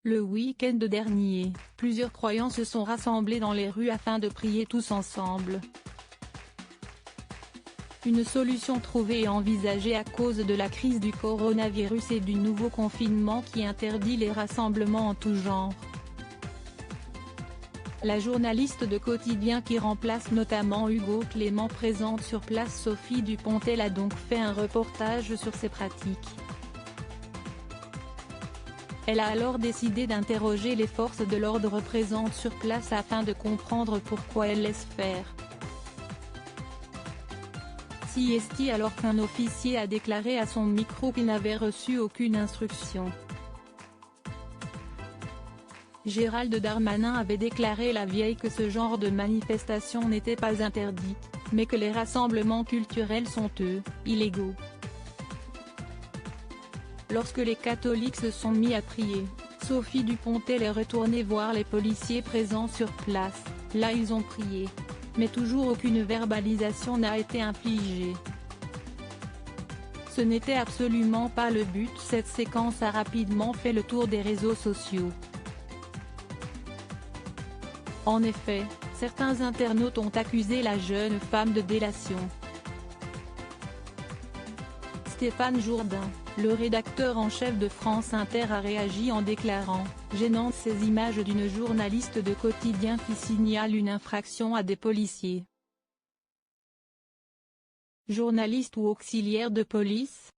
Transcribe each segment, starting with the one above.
Le week-end dernier, plusieurs croyants se sont rassemblés dans les rues afin de prier tous ensemble. Une solution trouvée et envisagée à cause de la crise du coronavirus et du nouveau confinement qui interdit les rassemblements en tout genre. La journaliste de quotidien qui remplace notamment Hugo Clément présente sur place Sophie Dupontel a donc fait un reportage sur ces pratiques. Elle a alors décidé d'interroger les forces de l'ordre présentes sur place afin de comprendre pourquoi elles laissent faire. Si est-il alors qu'un officier a déclaré à son micro qu'il n'avait reçu aucune instruction. Gérald Darmanin avait déclaré la veille que ce genre de manifestation n'était pas interdit, mais que les rassemblements culturels sont illégaux. Lorsque les catholiques se sont mis à prier, Sophie Dupontel est retournée voir les policiers présents sur place. Là ils ont prié. Mais toujours aucune verbalisation n'a été infligée. Ce n'était absolument pas le but. Cette séquence a rapidement fait le tour des réseaux sociaux. En effet, certains internautes ont accusé la jeune femme de délation. Stéphane Jourdain, le rédacteur en chef de France Inter a réagi en déclarant « Gênantes ces images d'une journaliste de quotidien qui signale une infraction à des policiers. Journaliste ou auxiliaire de police ?»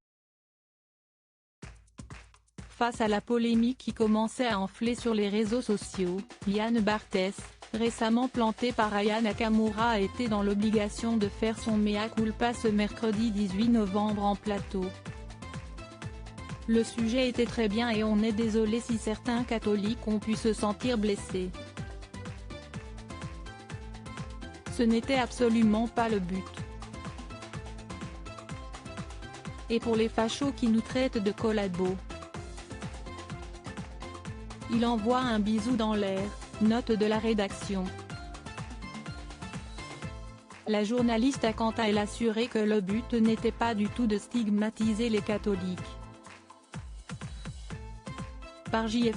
Face à la polémique qui commençait à enfler sur les réseaux sociaux, Yann Barthès, récemment planté par Aya Nakamura, a été dans l'obligation de faire son mea culpa ce mercredi 18 novembre en plateau. Le sujet était très bien et on est désolé si certains catholiques ont pu se sentir blessés. Ce n'était absolument pas le but. Et pour les fachos qui nous traitent de collabos. Il envoie un bisou dans l'air, note de la rédaction. La journaliste a quant à elle assuré que le but n'était pas du tout de stigmatiser les catholiques. Par JF.